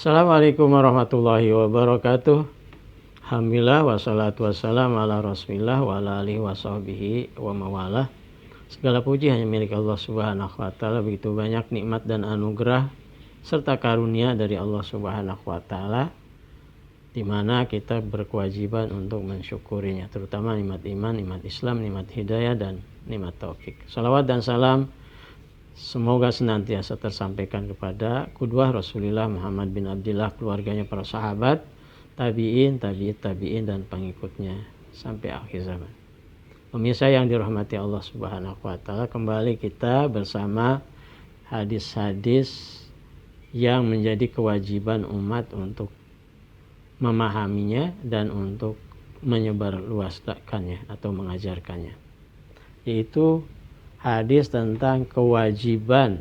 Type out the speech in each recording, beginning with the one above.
Assalamualaikum warahmatullahi wabarakatuh. Alhamdulillah wassalatu wassalamu ala rasulillah wa ala alihi wa sahbihi wa mawalah. Segala puji hanya milik Allah subhanahu wa ta'ala. Begitu banyak nikmat dan anugerah serta karunia dari Allah subhanahu wa ta'ala, dimana kita berkewajiban untuk mensyukurinya, terutama nikmat iman, nikmat Islam, nikmat hidayah, dan nikmat taufik. Salawat dan salam semoga senantiasa tersampaikan kepada qudwah Rasulullah Muhammad bin Abdillah, keluarganya, para sahabat, tabi'in, tabi'in, dan pengikutnya sampai akhir zaman. Pemirsa yang dirahmati Allah subhanahu wa ta'ala, kembali kita bersama hadis-hadis yang menjadi kewajiban umat untuk memahaminya dan untuk menyebarluaskannya atau mengajarkannya, yaitu hadis tentang kewajiban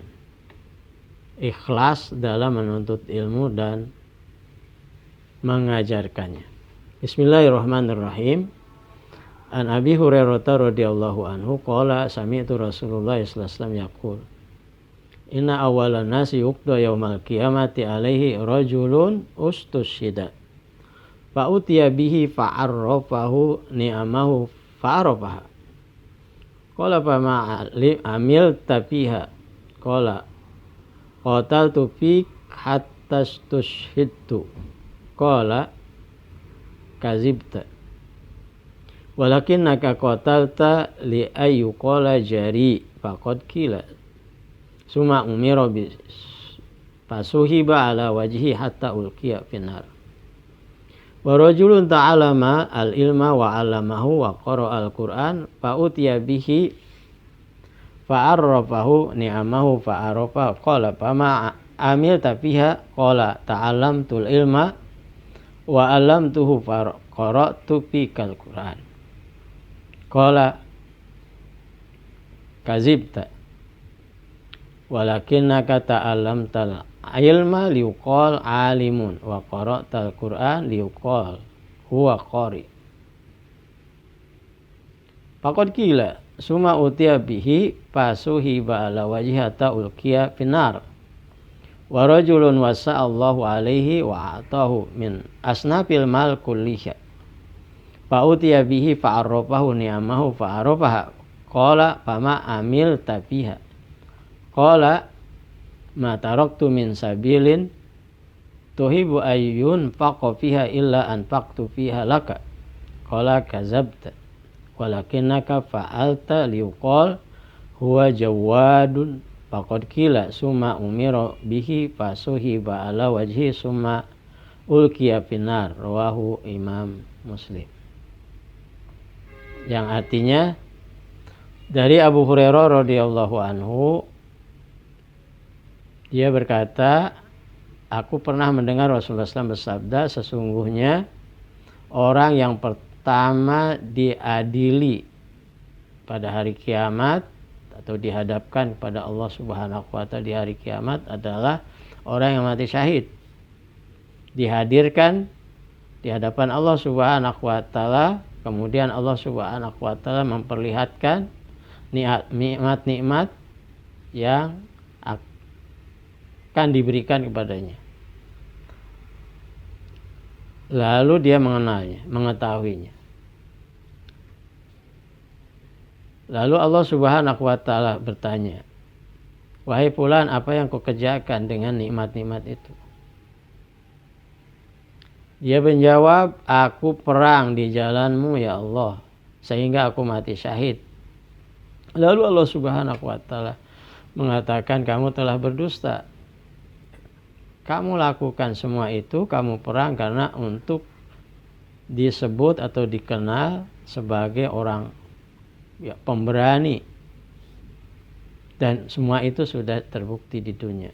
ikhlas dalam menuntut ilmu dan mengajarkannya. Bismillahirrahmanirrahim. An Abi Hurairah radhiyallahu anhu qala sami'tu Rasulullah sallallahu alaihi wasallam yaqul inna awwalan nasi yuqda yaumal qiyamati alaihi rajulun ustushhida fa utiya bihi fa'arrafahu ni'amahu fa'arafaha qala fa ma amil tafiha qala qataltu fik hatta stushhidtu qala kazibta walakinnaka qatalta li ayyuqala jari faqad kila summa umira bi fasuhiba ala wajhi hatta ulqiya finnar wa rajulun ta'alama al-ilma wa 'allamahu wa qara'a al-Qur'an fa utiya bihi fa arrafahu ni'amahu fa arafa qala fama amilta fiha qala ta'allamtul ilma wa 'allamtuhu fa qara'tu fikal Qur'an qala kazibta walakinnaka ta'allamtal ilma liuqal alimun wa qara'tal Qur'an liuqal huwa qari faqad qila summa utiya bihi fasuhiba ala wajhi hatta ulqiya finnar wa rajulun wasa'allahu alaihi wa atahu min asnafil mal kulliha fa utiya bihi fa arrafahu ni'amahu fa arafaha qala fama amil tafiha qala ma taraktu min sabilin tuhibu ayyun faqa fiha illa anfaqtu fiha laka qala kazabta walakinnaka fa'alta liuqal huwa jawadun faqad qila summa umira bihi fasuhiba ala wajhi summa ulqiya finnar rawahu Imam Muslim. Yang artinya dari Abu Hurairah radhiyallahu anhu, dia berkata, aku pernah mendengar Rasulullah SAW bersabda, sesungguhnya orang yang pertama diadili pada hari kiamat atau dihadapkan kepada Allah Subhanahu wa ta'ala di hari kiamat adalah orang yang mati syahid, dihadirkan di hadapan Allah Subhanahu wa ta'ala. Kemudian Allah Subhanahu wa ta'ala memperlihatkan nikmat-nikmat yang akan diberikan kepadanya. Lalu dia mengenalnya, mengetahuinya. Lalu Allah Subhanahu wa ta'ala bertanya, wahai fulan, apa yang kau kerjakan dengan nikmat-nikmat itu? Dia menjawab, aku perang di jalanmu ya Allah, sehingga aku mati syahid. Lalu Allah Subhanahu wa ta'ala mengatakan, kamu telah berdusta. Kamu lakukan semua itu, kamu perang karena untuk disebut atau dikenal sebagai orang pemberani. Dan semua itu sudah terbukti di dunia.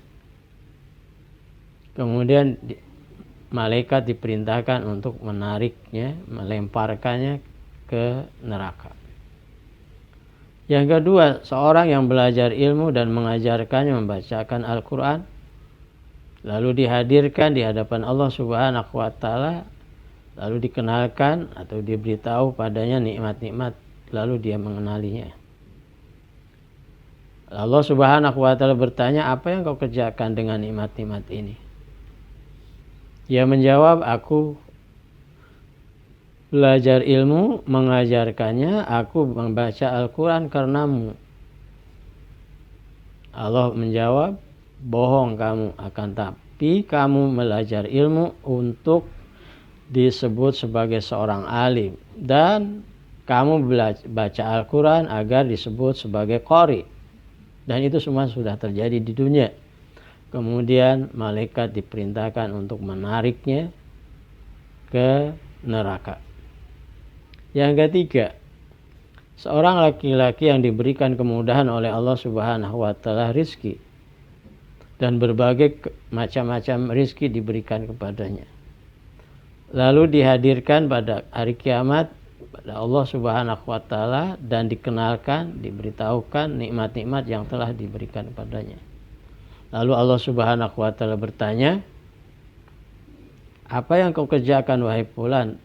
Kemudian malaikat diperintahkan untuk menariknya, melemparkannya ke neraka. Yang kedua, seorang yang belajar ilmu dan mengajarkannya, membacakan Al-Quran, lalu dihadirkan di hadapan Allah Subhanahu wa ta'ala, lalu dikenalkan atau diberitahu padanya nikmat-nikmat, lalu dia mengenalinya. Allah Subhanahu wa ta'ala bertanya, apa yang kau kerjakan dengan nikmat-nikmat ini? Ia menjawab, aku belajar ilmu, mengajarkannya, aku membaca Al-Quran karenamu. Allah menjawab, bohong kamu, akan tapi kamu belajar ilmu untuk disebut sebagai seorang alim, dan kamu baca Al-Quran agar disebut sebagai qari. Dan itu semua sudah terjadi di dunia. Kemudian malaikat diperintahkan untuk menariknya ke neraka. Yang ketiga, seorang laki-laki yang diberikan kemudahan oleh Allah Subhanahu wa taala rizki, dan berbagai macam-macam rizki diberikan kepadanya, lalu dihadirkan pada hari kiamat pada Allah Subhanahu wa taala dan dikenalkan, diberitahukan nikmat-nikmat yang telah diberikan kepadanya. Lalu Allah Subhanahu wa taala bertanya, apa yang kau kerjakan wahai fulan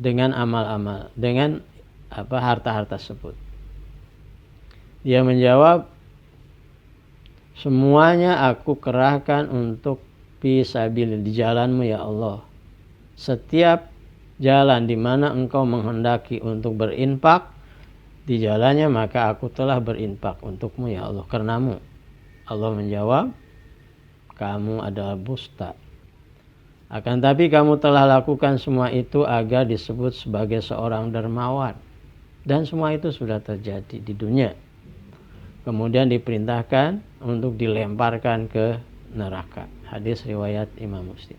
dengan amal-amal, dengan harta-harta tersebut? Dia menjawab, semuanya aku kerahkan untuk fisabilillah, di jalanmu ya Allah. Setiap jalan di mana engkau menghendaki untuk berinfak di jalannya, maka aku telah berinfak untukmu ya Allah, karenamu. Allah menjawab, kamu adalah dusta. Akan tapi kamu telah lakukan semua itu agar disebut sebagai seorang dermawan. Dan semua itu sudah terjadi di dunia. Kemudian diperintahkan untuk dilemparkan ke neraka. Hadis riwayat Imam Muslim.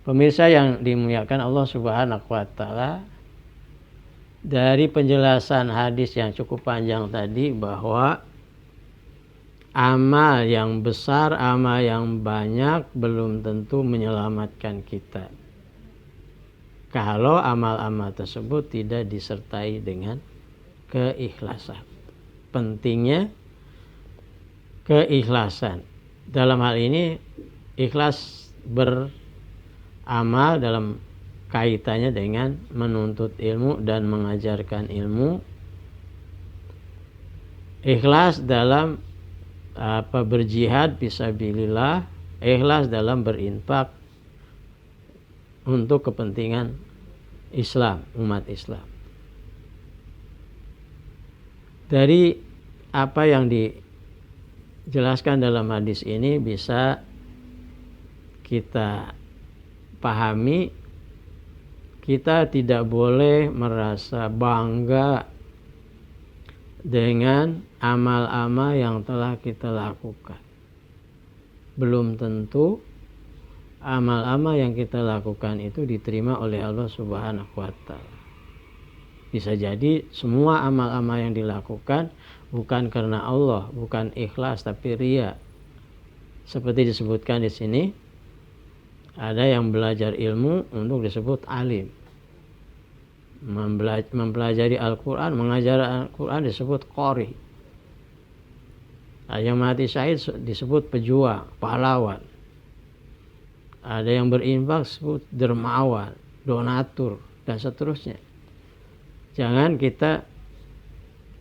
Pemirsa yang dimuliakan Allah Subhanahu wa taala, dari penjelasan hadis yang cukup panjang tadi, bahwa amal yang besar, amal yang banyak belum tentu menyelamatkan kita kalau amal-amal tersebut tidak disertai dengan keikhlasan. Pentingnya keikhlasan. Dalam hal ini ikhlas beramal dalam kaitannya dengan menuntut ilmu dan mengajarkan ilmu. Ikhlas dalam berjihad fisabilillah, ikhlas dalam berinfak untuk kepentingan Islam, umat Islam. Dari apa yang dijelaskan dalam hadis ini bisa kita pahami, kita tidak boleh merasa bangga dengan amal-amal yang telah kita lakukan. Belum tentu amal-amal yang kita lakukan itu diterima oleh Allah Subhanahu wa taala. Bisa jadi semua amal-amal yang dilakukan bukan karena Allah, bukan ikhlas tapi riya. Seperti disebutkan di sini, ada yang belajar ilmu untuk disebut alim. Mempelajari Al-Quran, mengajar Al-Quran disebut qari. Ada yang mati syahid disebut pejuang, pahlawan. Ada yang berinfak disebut dermawan, donatur, dan seterusnya. Jangan kita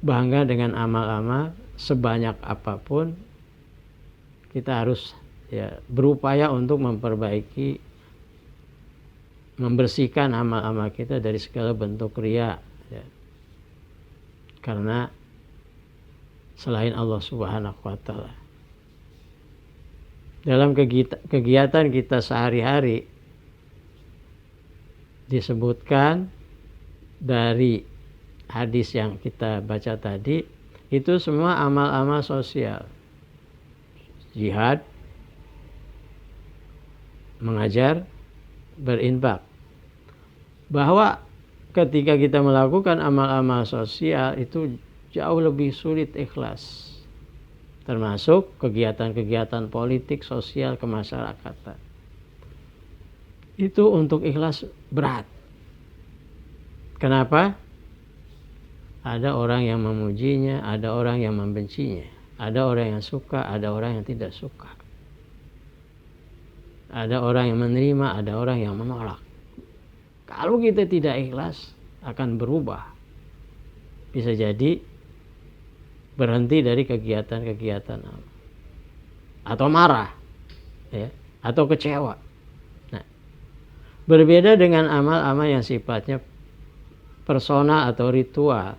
bangga dengan amal-amal sebanyak apapun. Kita harus berupaya untuk memperbaiki, membersihkan amal-amal kita dari segala bentuk riya, karena selain Allah Subhanahu wa taala, dalam kegiatan kita sehari-hari disebutkan dari hadis yang kita baca tadi, itu semua amal-amal sosial, jihad, mengajar, berinfak. Bahwa ketika kita melakukan amal-amal sosial itu jauh lebih sulit ikhlas, termasuk kegiatan-kegiatan politik, sosial, kemasyarakatan. Itu untuk ikhlas berat. Kenapa? Ada orang yang memujinya, ada orang yang membencinya, ada orang yang suka, ada orang yang tidak suka, ada orang yang menerima, ada orang yang menolak. Kalau kita tidak ikhlas, akan berubah. Bisa jadi berhenti dari kegiatan-kegiatan, atau marah, atau kecewa. Berbeda dengan amal-amal yang sifatnya personal atau ritual.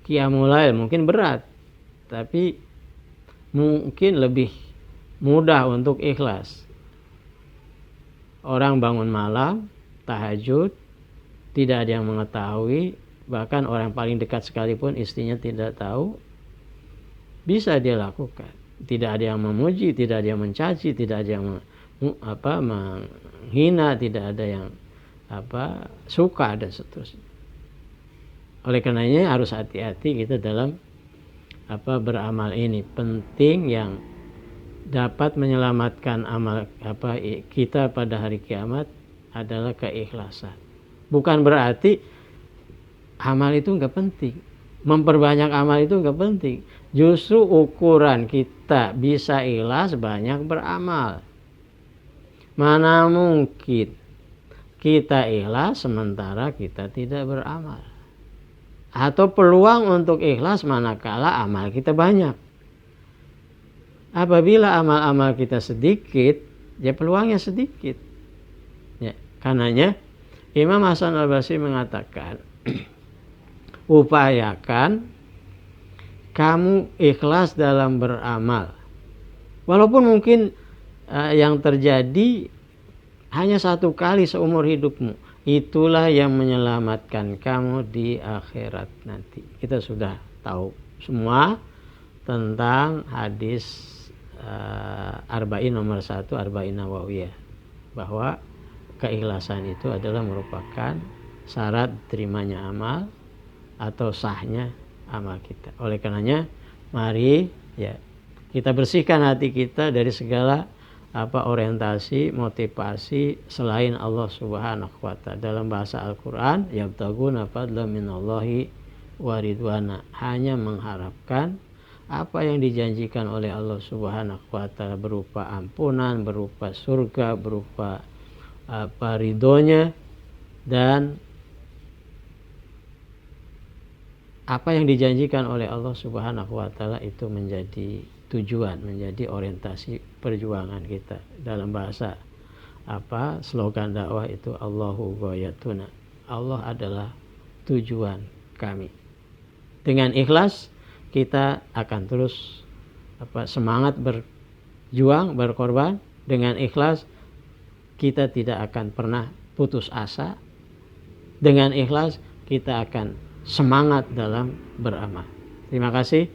Qiyamul Lail mungkin berat, tapi mungkin lebih mudah untuk ikhlas. Orang bangun malam, tahajud, tidak ada yang mengetahui, bahkan orang paling dekat sekalipun istrinya tidak tahu, bisa dia lakukan. Tidak ada yang memuji, tidak ada yang mencaci, tidak ada yang menghina, tidak ada yang suka dan seterusnya. Oleh karenanya harus hati-hati kita dalam beramal ini. Penting yang dapat menyelamatkan amal kita pada hari kiamat adalah keikhlasan. Bukan berarti amal itu enggak penting. Memperbanyak amal itu enggak penting. Justru ukuran kita bisa ikhlas banyak beramal. Mana mungkin kita ikhlas sementara kita tidak beramal. Atau peluang untuk ikhlas manakala amal kita banyak. Apabila amal-amal kita sedikit, ya peluangnya sedikit. Ya, karenanya Imam Hasan Al-Basri mengatakan, upayakan kamu ikhlas dalam beramal. Walaupun mungkin yang terjadi hanya satu kali seumur hidupmu. Itulah yang menyelamatkan kamu di akhirat nanti. Kita sudah tahu semua tentang hadis Arba'in nomor 1, Arba'in Nawawiyah, bahwa keikhlasan itu adalah merupakan syarat terimanya amal atau sahnya amal kita. Oleh karenanya mari ya kita bersihkan hati kita dari segala orientasi, motivasi selain Allah Subhanahu wa ta'ala. Dalam bahasa Al-Qur'an, yabtaguna fadlan minallahi wa ridwana, hanya mengharapkan apa yang dijanjikan oleh Allah Subhanahu wa ta'ala berupa ampunan, berupa surga, berupa ridhonya, dan apa yang dijanjikan oleh Allah Subhanahu wa ta'ala itu menjadi tujuan, menjadi orientasi perjuangan kita. Dalam bahasa slogan dakwah itu Allahu ghayatuna, Allah adalah tujuan kami. Dengan ikhlas kita akan terus semangat berjuang, berkorban. Dengan ikhlas kita tidak akan pernah putus asa. Dengan ikhlas kita akan semangat dalam beramal. Terima kasih.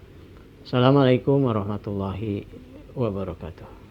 Assalamualaikum warahmatullahi wabarakatuh.